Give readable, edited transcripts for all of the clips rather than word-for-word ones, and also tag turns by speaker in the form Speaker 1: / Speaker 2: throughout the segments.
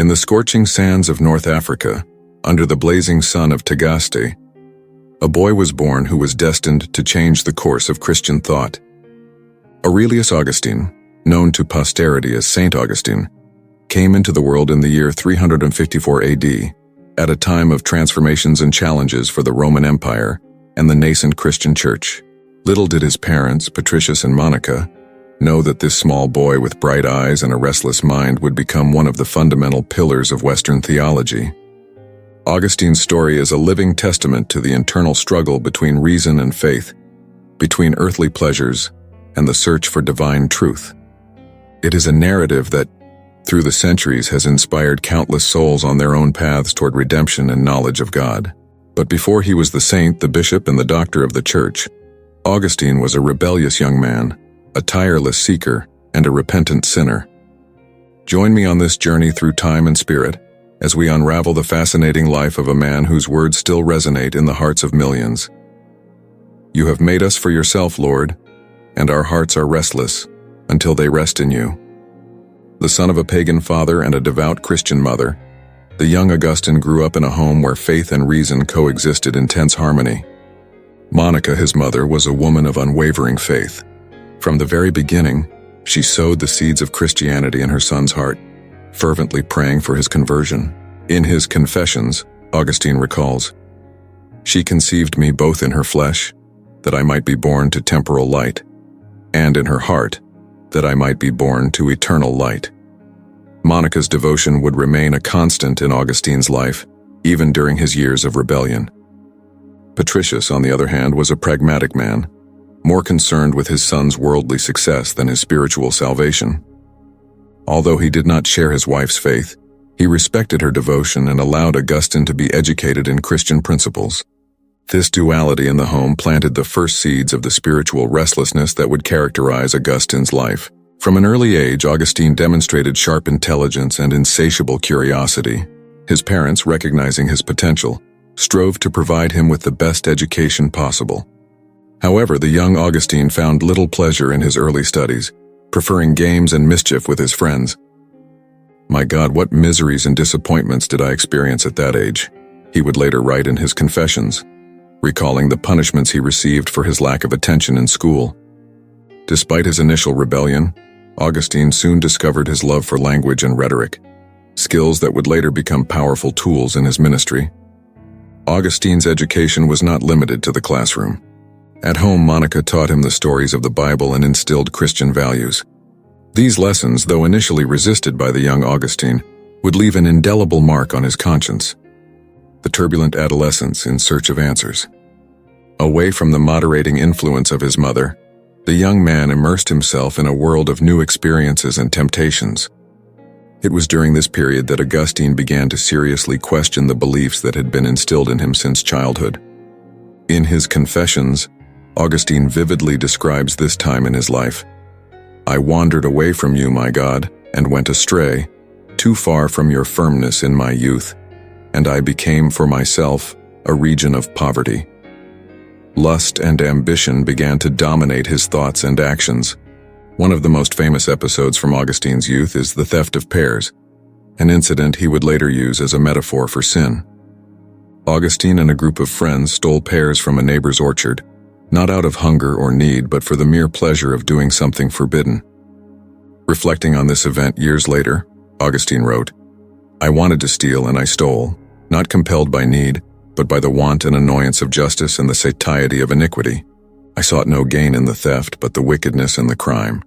Speaker 1: In the scorching sands of North Africa, under the blazing sun of Tagaste, a boy was born who was destined to change the course of Christian thought. Aurelius Augustine, known to posterity as Saint Augustine, came into the world in the year 354 AD, at a time of transformations and challenges for the Roman Empire and the nascent Christian Church. Little did his parents, Patricius and Monica, know that this small boy with bright eyes and a restless mind would become one of the fundamental pillars of Western theology. Augustine's story is a living testament to the internal struggle between reason and faith, between earthly pleasures and the search for divine truth. It is a narrative that, through the centuries, has inspired countless souls on their own paths toward redemption and knowledge of God. But before he was the saint, the bishop, and the doctor of the church, Augustine was a rebellious young man, a tireless seeker, and a repentant sinner. Join me on this journey through time and spirit, as we unravel the fascinating life of a man whose words still resonate in the hearts of millions. You have made us for yourself, Lord, and our hearts are restless until they rest in you. The son of a pagan father and a devout Christian mother, the young Augustine grew up in a home where faith and reason coexisted in tense harmony. Monica, his mother, was a woman of unwavering faith. From the very beginning, she sowed the seeds of Christianity in her son's heart, fervently praying for his conversion. In his Confessions, Augustine recalls, "She conceived me both in her flesh, that I might be born to temporal light, and in her heart, that I might be born to eternal light." Monica's devotion would remain a constant in Augustine's life, even during his years of rebellion. Patricius, on the other hand, was a pragmatic man, more concerned with his son's worldly success than his spiritual salvation. Although he did not share his wife's faith, he respected her devotion and allowed Augustine to be educated in Christian principles. This duality in the home planted the first seeds of the spiritual restlessness that would characterize Augustine's life. From an early age, Augustine demonstrated sharp intelligence and insatiable curiosity. His parents, recognizing his potential, strove to provide him with the best education possible. However, the young Augustine found little pleasure in his early studies, preferring games and mischief with his friends. "My God, what miseries and disappointments did I experience at that age," he would later write in his Confessions, recalling the punishments he received for his lack of attention in school. Despite his initial rebellion, Augustine soon discovered his love for language and rhetoric, skills that would later become powerful tools in his ministry. Augustine's education was not limited to the classroom. At home, Monica taught him the stories of the Bible and instilled Christian values. These lessons, though initially resisted by the young Augustine, would leave an indelible mark on his conscience. The turbulent adolescence in search of answers. Away from the moderating influence of his mother, the young man immersed himself in a world of new experiences and temptations. It was during this period that Augustine began to seriously question the beliefs that had been instilled in him since childhood. In his Confessions, Augustine vividly describes this time in his life. "I wandered away from you, my God, and went astray, too far from your firmness in my youth, and I became for myself a region of poverty." Lust and ambition began to dominate his thoughts and actions. One of the most famous episodes from Augustine's youth is the theft of pears, an incident he would later use as a metaphor for sin. Augustine and a group of friends stole pears from a neighbor's orchard, not out of hunger or need, but for the mere pleasure of doing something forbidden. Reflecting on this event years later, Augustine wrote, "I wanted to steal and I stole, not compelled by need, but by the want and annoyance of justice and the satiety of iniquity. I sought no gain in the theft, but the wickedness and the crime."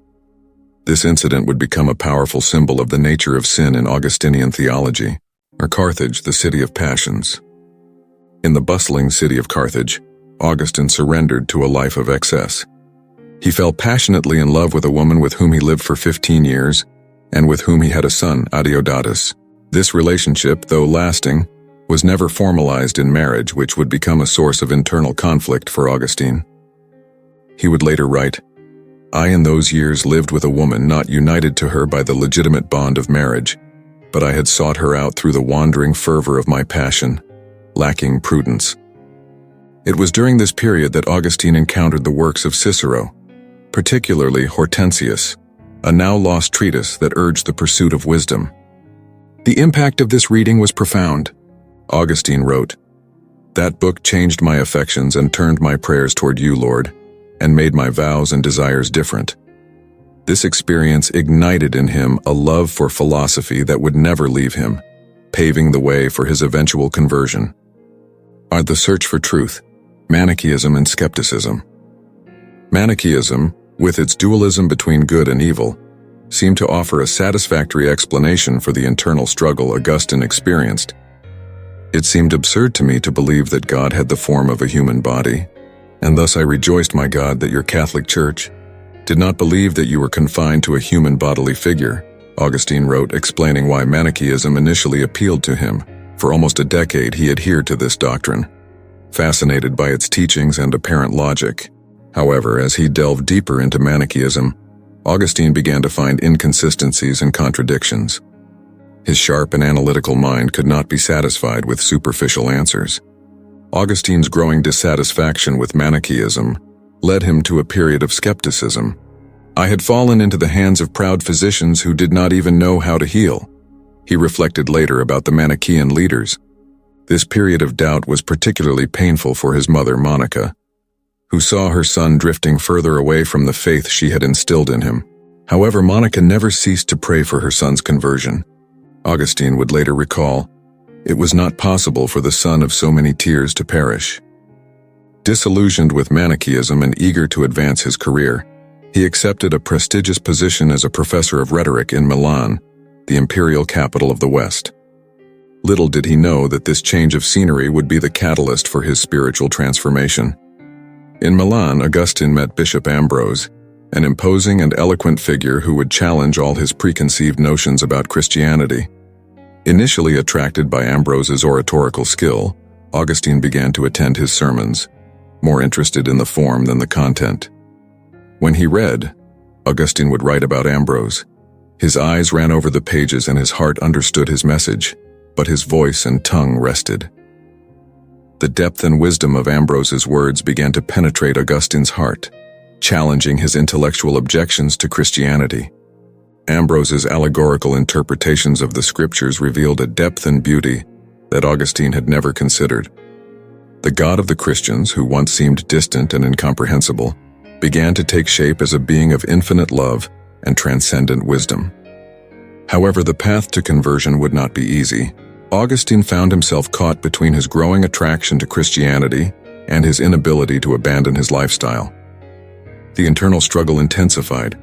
Speaker 1: This incident would become a powerful symbol of the nature of sin in Augustinian theology, or Carthage, the city of passions. In the bustling city of Carthage, Augustine surrendered to a life of excess. He fell passionately in love with a woman with whom he lived for 15 years, and with whom he had a son, Adeodatus. This relationship, though lasting, was never formalized in marriage, which would become a source of internal conflict for Augustine. He would later write, "I in those years lived with a woman not united to her by the legitimate bond of marriage, but I had sought her out through the wandering fervor of my passion, lacking prudence." It was during this period that Augustine encountered the works of Cicero, particularly Hortensius, a now lost treatise that urged the pursuit of wisdom. The impact of this reading was profound. Augustine wrote, "That book changed my affections and turned my prayers toward you, Lord, and made my vows and desires different." This experience ignited in him a love for philosophy that would never leave him, paving the way for his eventual conversion. The search for truth, Manichaeism and skepticism. Manichaeism, with its dualism between good and evil, seemed to offer a satisfactory explanation for the internal struggle Augustine experienced. It seemed absurd to me to believe that God had the form of a human body, and thus I rejoiced, my God, that your Catholic Church did not believe that you were confined to a human bodily figure, Augustine wrote, explaining why Manichaeism initially appealed to him. For almost a decade he adhered to this doctrine, fascinated by its teachings and apparent logic. However, as he delved deeper into Manichaeism, Augustine began to find inconsistencies and contradictions. His sharp and analytical mind could not be satisfied with superficial answers. Augustine's growing dissatisfaction with Manichaeism led him to a period of skepticism. "I had fallen into the hands of proud physicians who did not even know how to heal," he reflected later about the Manichaean leaders. This period of doubt was particularly painful for his mother, Monica, who saw her son drifting further away from the faith she had instilled in him. However, Monica never ceased to pray for her son's conversion. Augustine would later recall, "It was not possible for the son of so many tears to perish." Disillusioned with Manichaeism and eager to advance his career, he accepted a prestigious position as a professor of rhetoric in Milan, the imperial capital of the West. Little did he know that this change of scenery would be the catalyst for his spiritual transformation. In Milan, Augustine met Bishop Ambrose, an imposing and eloquent figure who would challenge all his preconceived notions about Christianity. Initially attracted by Ambrose's oratorical skill, Augustine began to attend his sermons, more interested in the form than the content. When he read, Augustine would write about Ambrose. His eyes ran over the pages and his heart understood his message, but his voice and tongue rested. The depth and wisdom of Ambrose's words began to penetrate Augustine's heart, challenging his intellectual objections to Christianity. Ambrose's allegorical interpretations of the scriptures revealed a depth and beauty that Augustine had never considered. The God of the Christians, who once seemed distant and incomprehensible, began to take shape as a being of infinite love and transcendent wisdom. However, the path to conversion would not be easy. Augustine found himself caught between his growing attraction to Christianity and his inability to abandon his lifestyle. The internal struggle intensified,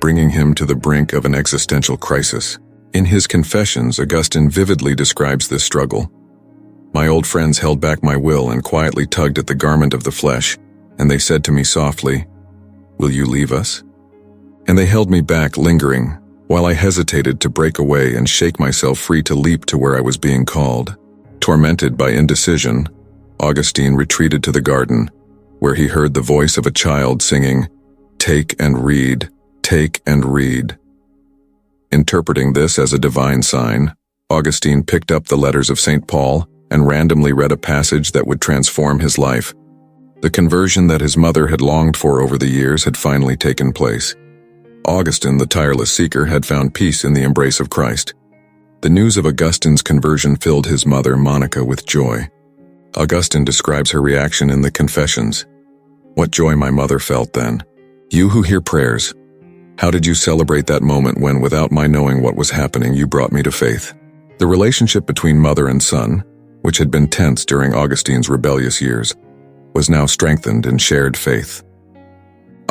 Speaker 1: bringing him to the brink of an existential crisis. In his Confessions, Augustine vividly describes this struggle. "My old friends held back my will and quietly tugged at the garment of the flesh, and they said to me softly, 'Will you leave us?' And they held me back, lingering, while I hesitated to break away and shake myself free to leap to where I was being called." Tormented by indecision, Augustine retreated to the garden, where he heard the voice of a child singing, "Take and read, take and read." Interpreting this as a divine sign, Augustine picked up the letters of St. Paul and randomly read a passage that would transform his life. The conversion that his mother had longed for over the years had finally taken place. Augustine, the tireless seeker, had found peace in the embrace of Christ. The news of Augustine's conversion filled his mother, Monica, with joy. Augustine describes her reaction in the Confessions. "What joy my mother felt then. You who hear prayers, how did you celebrate that moment when, without my knowing what was happening, you brought me to faith?" The relationship between mother and son, which had been tense during Augustine's rebellious years, was now strengthened in shared faith.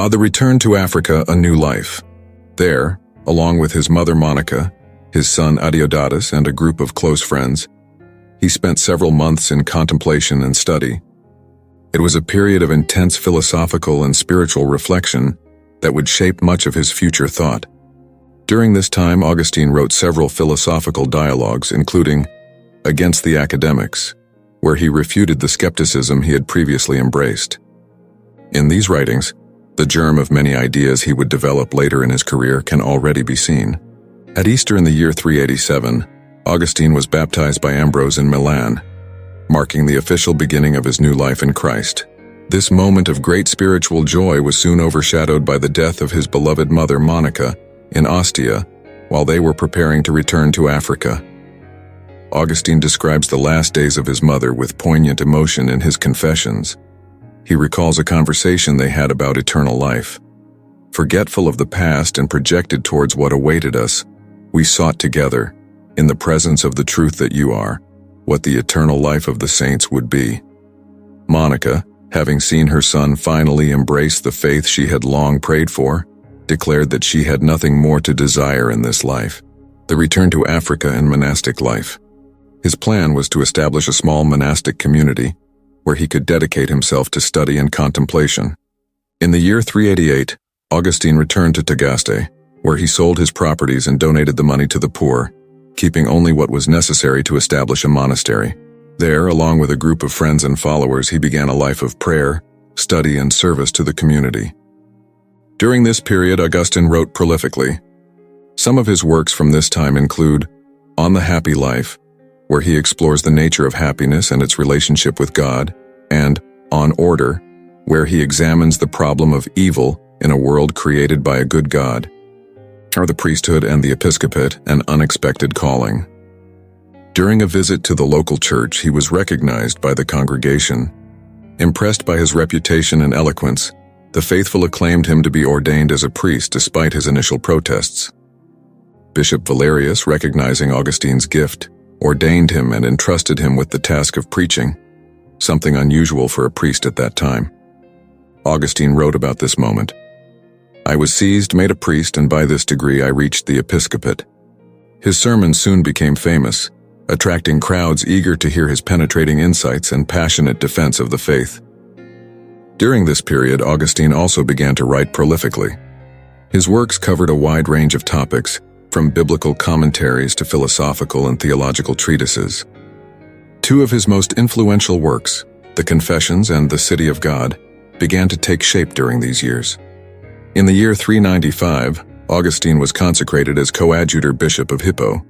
Speaker 1: The return to Africa, a new life. There, along with his mother Monica, his son Adeodatus, and a group of close friends, he spent several months in contemplation and study. It was a period of intense philosophical and spiritual reflection that would shape much of his future thought. During this time, Augustine wrote several philosophical dialogues, including Against the Academics, where he refuted the skepticism he had previously embraced. In these writings, the germ of many ideas he would develop later in his career can already be seen. At Easter in the year 387, Augustine was baptized by Ambrose in Milan, marking the official beginning of his new life in Christ. This moment of great spiritual joy was soon overshadowed by the death of his beloved mother Monica in Ostia while they were preparing to return to Africa. Augustine describes the last days of his mother with poignant emotion in his Confessions. He recalls a conversation they had about eternal life. Forgetful of the past and projected towards what awaited us, we sought together, in the presence of the truth that you are, what the eternal life of the saints would be. Monica, having seen her son finally embrace the faith she had long prayed for, declared that she had nothing more to desire in this life. The return to Africa and monastic life. His plan was to establish a small monastic community where he could dedicate himself to study and contemplation. In the year 388, Augustine returned to Tagaste, where he sold his properties and donated the money to the poor, keeping only what was necessary to establish a monastery. There, along with a group of friends and followers, he began a life of prayer, study, and service to the community. During this period, Augustine wrote prolifically. Some of his works from this time include On the Happy Life, where he explores the nature of happiness and its relationship with God, and On Order, where he examines the problem of evil in a world created by a good God, or the priesthood and the episcopate, an unexpected calling. During a visit to the local church, he was recognized by the congregation. Impressed by his reputation and eloquence, the faithful acclaimed him to be ordained as a priest despite his initial protests. Bishop Valerius, recognizing Augustine's gift, ordained him and entrusted him with the task of preaching, something unusual for a priest at that time. Augustine wrote about this moment. I was seized, made a priest, and by this degree I reached the episcopate. His sermons soon became famous, attracting crowds eager to hear his penetrating insights and passionate defense of the faith. During this period, Augustine also began to write prolifically. His works covered a wide range of topics, from biblical commentaries to philosophical and theological treatises. Two of his most influential works, the Confessions and the City of God, began to take shape during these years. In the year 395, Augustine was consecrated as coadjutor bishop of Hippo,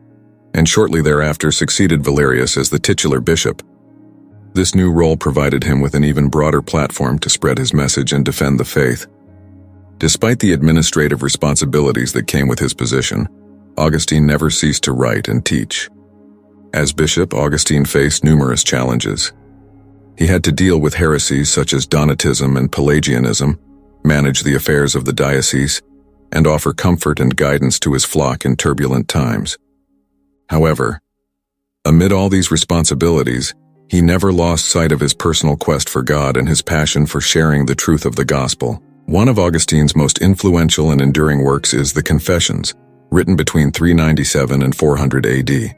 Speaker 1: and shortly thereafter succeeded Valerius as the titular bishop. This new role provided him with an even broader platform to spread his message and defend the faith. Despite the administrative responsibilities that came with his position, Augustine never ceased to write and teach. As bishop, Augustine faced numerous challenges. He had to deal with heresies such as Donatism and Pelagianism, manage the affairs of the diocese, and offer comfort and guidance to his flock in turbulent times. However, amid all these responsibilities, he never lost sight of his personal quest for God and his passion for sharing the truth of the gospel. One of Augustine's most influential and enduring works is the Confessions, written between 397 and 400 AD.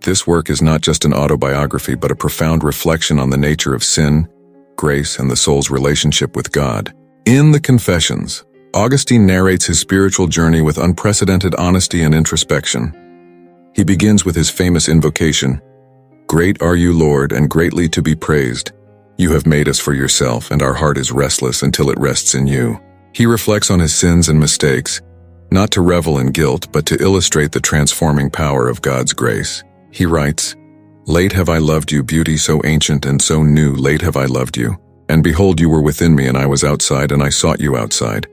Speaker 1: This work is not just an autobiography but a profound reflection on the nature of sin, grace, and the soul's relationship with God. In the Confessions, Augustine narrates his spiritual journey with unprecedented honesty and introspection. He begins with his famous invocation, Great are you, Lord, and greatly to be praised. You have made us for yourself, and our heart is restless until it rests in you. He reflects on his sins and mistakes, not to revel in guilt, but to illustrate the transforming power of God's grace. He writes, Late have I loved you, beauty so ancient and so new, late have I loved you. And behold, you were within me, and I was outside, and I sought you outside.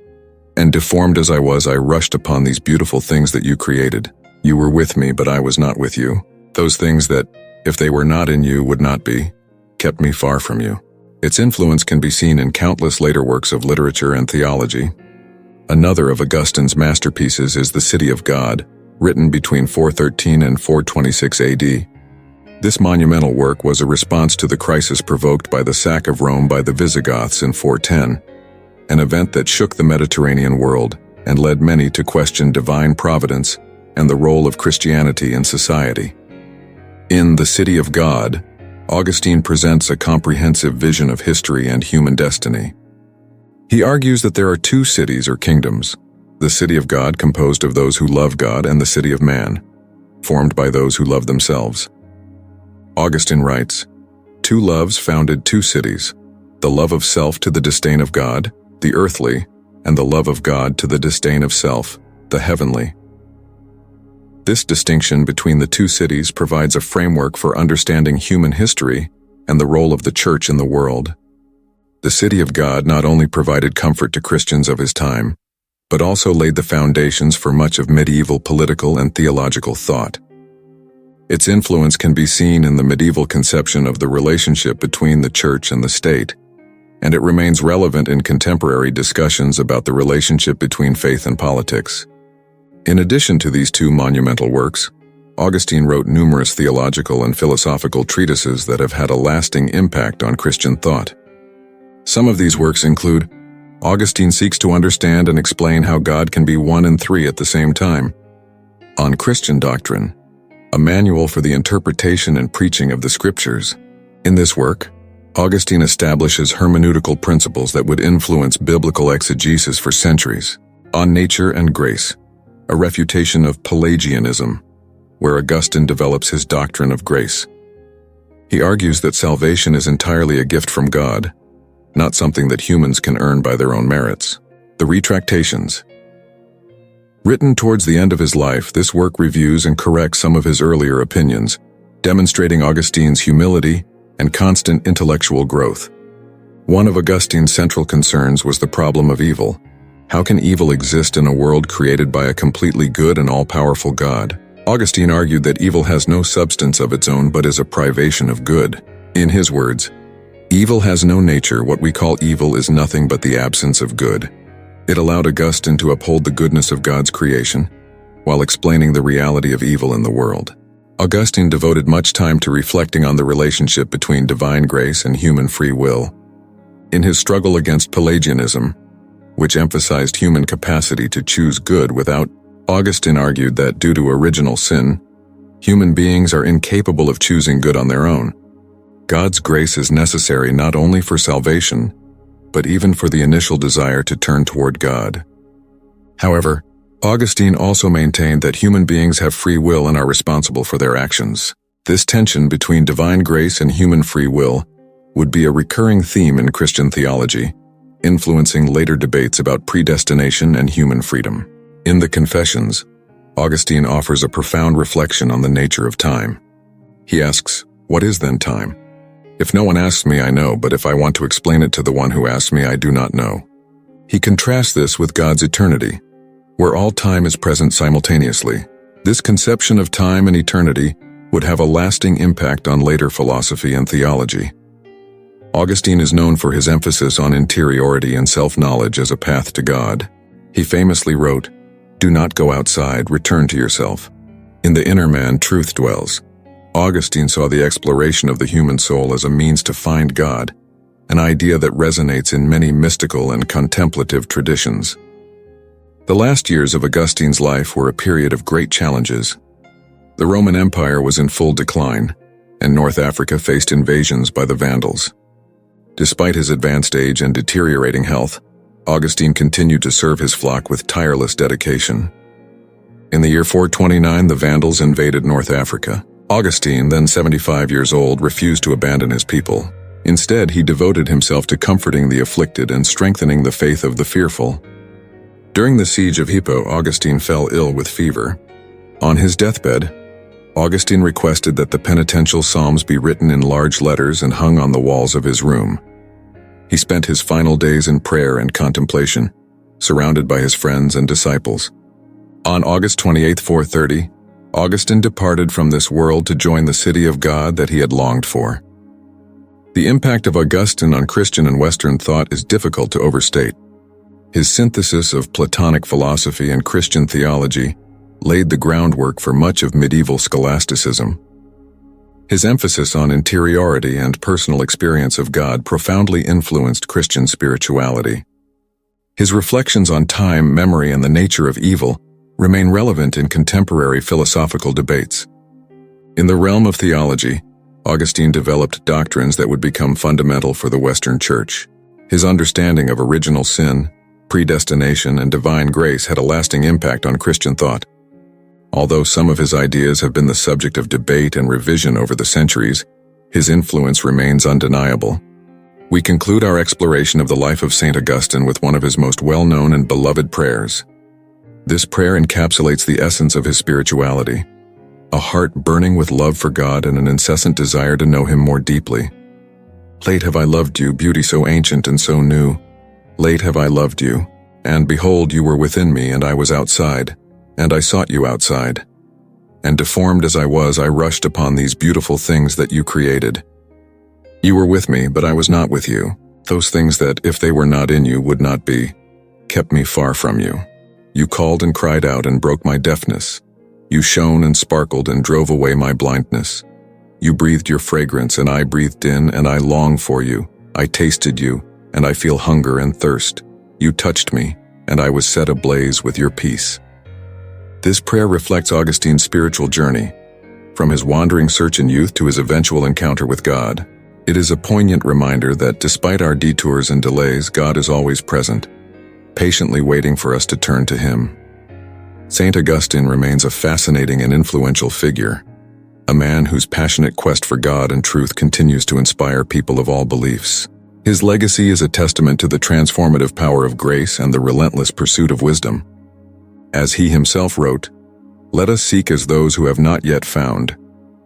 Speaker 1: And deformed as I was, I rushed upon these beautiful things that you created. You were with me, but I was not with you. Those things that, if they were not in you, would not be, kept me far from you. Its influence can be seen in countless later works of literature and theology. Another of Augustine's masterpieces is The City of God, written between 413 and 426 AD. This monumental work was a response to the crisis provoked by the sack of Rome by the Visigoths in 410, an event that shook the Mediterranean world and led many to question divine providence and the role of Christianity in society. In The City of God, Augustine presents a comprehensive vision of history and human destiny. He argues that there are two cities or kingdoms, the city of God composed of those who love God and the city of man, formed by those who love themselves. Augustine writes, Two loves founded two cities, the love of self to the disdain of God, the earthly, and the love of God to the disdain of self, the heavenly. This distinction between the two cities provides a framework for understanding human history and the role of the Church in the world. The City of God not only provided comfort to Christians of his time, but also laid the foundations for much of medieval political and theological thought. Its influence can be seen in the medieval conception of the relationship between the church and the state, and it remains relevant in contemporary discussions about the relationship between faith and politics. In addition to these two monumental works, Augustine wrote numerous theological and philosophical treatises that have had a lasting impact on Christian thought. Some of these works include: Augustine seeks to understand and explain how God can be one and three at the same time. On Christian Doctrine, a manual for the interpretation and preaching of the Scriptures. In this work, Augustine establishes hermeneutical principles that would influence biblical exegesis for centuries. On Nature and Grace, a refutation of Pelagianism, where Augustine develops his doctrine of grace. He argues that salvation is entirely a gift from God, not something that humans can earn by their own merits. The Retractations. Written towards the end of his life, this work reviews and corrects some of his earlier opinions, demonstrating Augustine's humility and constant intellectual growth. One of Augustine's central concerns was the problem of evil. How can evil exist in a world created by a completely good and all-powerful God? Augustine argued that evil has no substance of its own but is a privation of good. In his words, "Evil has no nature. What we call evil is nothing but the absence of good." It allowed Augustine to uphold the goodness of God's creation, while explaining the reality of evil in the world. Augustine devoted much time to reflecting on the relationship between divine grace and human free will. In his struggle against Pelagianism, which emphasized human capacity to choose good without, Augustine argued that due to original sin, human beings are incapable of choosing good on their own. God's grace is necessary not only for salvation, but even for the initial desire to turn toward God. However, Augustine also maintained that human beings have free will and are responsible for their actions. This tension between divine grace and human free will would be a recurring theme in Christian theology, influencing later debates about predestination and human freedom. In the Confessions, Augustine offers a profound reflection on the nature of time. He asks, "What is then time? If no one asks me, I know, but if I want to explain it to the one who asks me, I do not know." He contrasts this with God's eternity, where all time is present simultaneously. This conception of time and eternity would have a lasting impact on later philosophy and theology. Augustine is known for his emphasis on interiority and self-knowledge as a path to God. He famously wrote, "Do not go outside, return to yourself. In the inner man truth dwells." Augustine saw the exploration of the human soul as a means to find God, an idea that resonates in many mystical and contemplative traditions. The last years of Augustine's life were a period of great challenges. The Roman Empire was in full decline, and North Africa faced invasions by the Vandals. Despite his advanced age and deteriorating health, Augustine continued to serve his flock with tireless dedication. In the year 429, the Vandals invaded North Africa. Augustine, then 75 years old, refused to abandon his people. Instead, he devoted himself to comforting the afflicted and strengthening the faith of the fearful. During the siege of Hippo, Augustine fell ill with fever. On his deathbed, Augustine requested that the penitential psalms be written in large letters and hung on the walls of his room. He spent his final days in prayer and contemplation, surrounded by his friends and disciples. On August 28, 430, Augustine departed from this world to join the city of God that he had longed for. The impact of Augustine on Christian and Western thought is difficult to overstate. His synthesis of Platonic philosophy and Christian theology laid the groundwork for much of medieval scholasticism. His emphasis on interiority and personal experience of God profoundly influenced Christian spirituality. His reflections on time, memory, and the nature of evil remain relevant in contemporary philosophical debates. In the realm of theology, Augustine developed doctrines that would become fundamental for the Western Church. His understanding of original sin, predestination, and divine grace had a lasting impact on Christian thought. Although some of his ideas have been the subject of debate and revision over the centuries, his influence remains undeniable. We conclude our exploration of the life of Saint Augustine with one of his most well-known and beloved prayers. This prayer encapsulates the essence of his spirituality, a heart burning with love for God and an incessant desire to know him more deeply. Late have I loved you, beauty so ancient and so new. Late have I loved you, and behold, you were within me, and I was outside, and I sought you outside. and deformed as I was, I rushed upon these beautiful things that you created. You were with me, but I was not with you. Those things that, if they were not in you, would not be, kept me far from you. You called and cried out and broke my deafness. You shone and sparkled and drove away my blindness. You breathed your fragrance, and I breathed in, and I long for you. I tasted you, and I feel hunger and thirst. You touched me, and I was set ablaze with your peace. This prayer reflects Augustine's spiritual journey, from his wandering search in youth to his eventual encounter with God. It is a poignant reminder that despite our detours and delays, God is always present, patiently waiting for us to turn to Him. Saint Augustine remains a fascinating and influential figure, a man whose passionate quest for God and truth continues to inspire people of all beliefs. His legacy is a testament to the transformative power of grace and the relentless pursuit of wisdom. As he himself wrote, "Let us seek as those who have not yet found,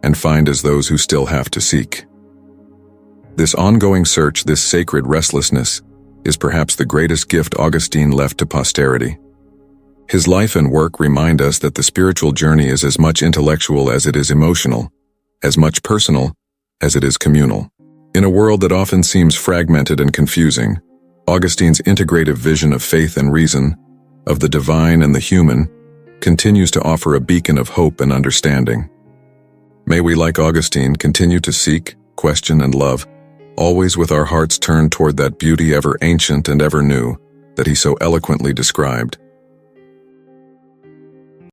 Speaker 1: and find as those who still have to seek." This ongoing search, this sacred restlessness, is perhaps the greatest gift Augustine left to posterity. His life and work remind us that the spiritual journey is as much intellectual as it is emotional, as much personal as it is communal. In a world that often seems fragmented and confusing, Augustine's integrative vision of faith and reason, of the divine and the human, continues to offer a beacon of hope and understanding. May we, like Augustine, continue to seek, question, and love, always with our hearts turned toward that beauty ever ancient and ever new that he so eloquently described.